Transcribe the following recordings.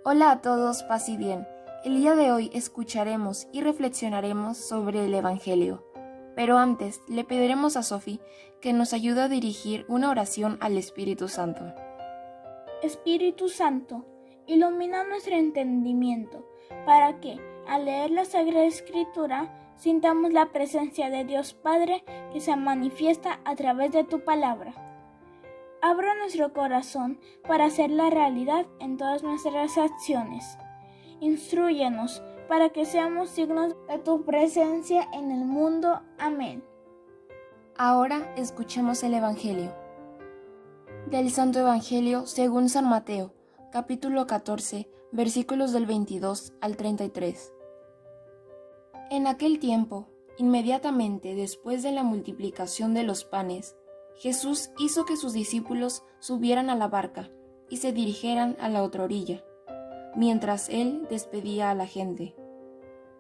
Hola a todos, paz y bien. El día de hoy escucharemos y reflexionaremos sobre el Evangelio. Pero antes le pediremos a Sofi que nos ayude a dirigir una oración al Espíritu Santo. Espíritu Santo, ilumina nuestro entendimiento para que, al leer la Sagrada Escritura, sintamos la presencia de Dios Padre que se manifiesta a través de tu palabra. Abra nuestro corazón para hacerla realidad en todas nuestras acciones. Instrúyenos para que seamos signos de tu presencia en el mundo. Amén. Ahora escuchemos el Evangelio. Del Santo Evangelio según San Mateo, capítulo 14, versículos del 22 al 33. En aquel tiempo, inmediatamente después de la multiplicación de los panes, Jesús hizo que sus discípulos subieran a la barca y se dirigieran a la otra orilla, mientras él despedía a la gente.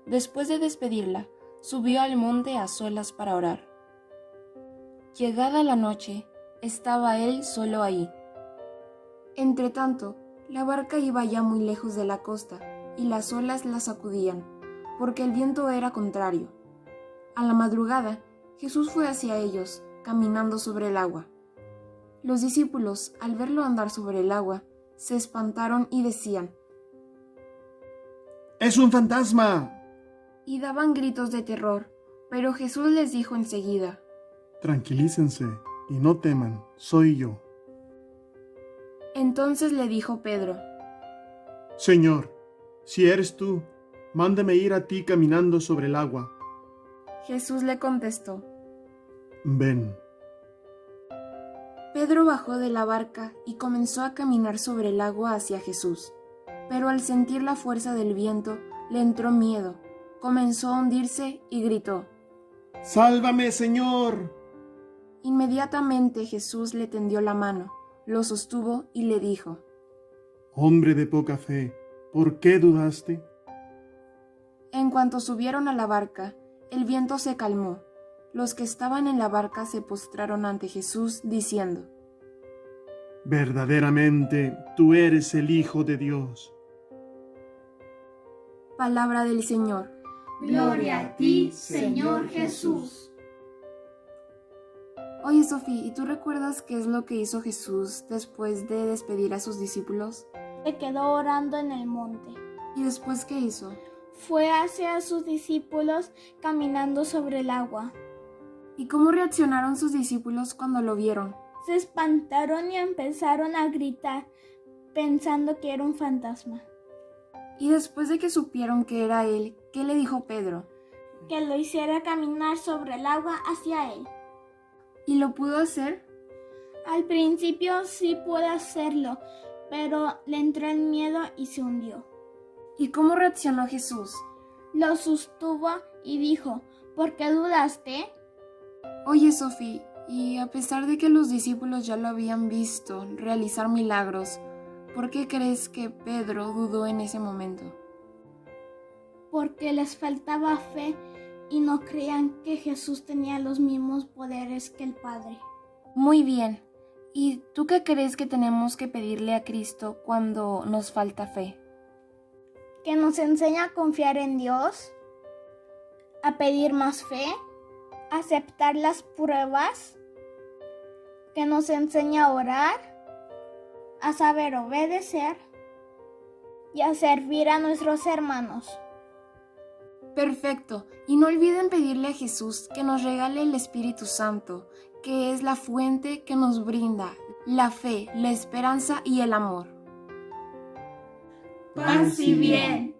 Después de despedirla, subió al monte a solas para orar. Llegada la noche, estaba él solo ahí. Entretanto, la barca iba ya muy lejos de la costa, y las olas la sacudían, porque el viento era contrario. A la madrugada, Jesús fue hacia ellos, caminando sobre el agua. Los discípulos, al verlo andar sobre el agua, se espantaron y decían: ¡Es un fantasma! Y daban gritos de terror, pero Jesús les dijo enseguida: Tranquilícense y no teman, soy yo. Entonces le dijo Pedro: Señor, si eres tú, mándame ir a ti caminando sobre el agua. Jesús le contestó: Ven. Pedro bajó de la barca y comenzó a caminar sobre el agua hacia Jesús, pero al sentir la fuerza del viento le entró miedo, comenzó a hundirse y gritó: ¡Sálvame, Señor! Inmediatamente Jesús le tendió la mano, lo sostuvo y le dijo: Hombre de poca fe, ¿por qué dudaste? En cuanto subieron a la barca, el viento se calmó. Los que estaban en la barca se postraron ante Jesús, diciendo: Verdaderamente, tú eres el Hijo de Dios. Palabra del Señor. Gloria a ti, Señor Jesús. Oye, Sofi, ¿y tú recuerdas qué es lo que hizo Jesús después de despedir a sus discípulos? Se quedó orando en el monte. ¿Y después qué hizo? Fue hacia sus discípulos caminando sobre el agua. ¿Y cómo reaccionaron sus discípulos cuando lo vieron? Se espantaron y empezaron a gritar, pensando que era un fantasma. Y después de que supieron que era él, ¿qué le dijo Pedro? Que lo hiciera caminar sobre el agua hacia él. ¿Y lo pudo hacer? Al principio sí pudo hacerlo, pero le entró el miedo y se hundió. ¿Y cómo reaccionó Jesús? Lo sostuvo y dijo: ¿por qué dudaste? Oye, Sofi, y a pesar de que los discípulos ya lo habían visto realizar milagros, ¿por qué crees que Pedro dudó en ese momento? Porque les faltaba fe y no creían que Jesús tenía los mismos poderes que el Padre. Muy bien. ¿Y tú qué crees que tenemos que pedirle a Cristo cuando nos falta fe? Que nos enseña a confiar en Dios, a pedir más fe, a aceptar las pruebas, que nos enseña a orar, a saber obedecer y a servir a nuestros hermanos. Perfecto. Y no olviden pedirle a Jesús que nos regale el Espíritu Santo, que es la fuente que nos brinda la fe, la esperanza y el amor. Paz y bien.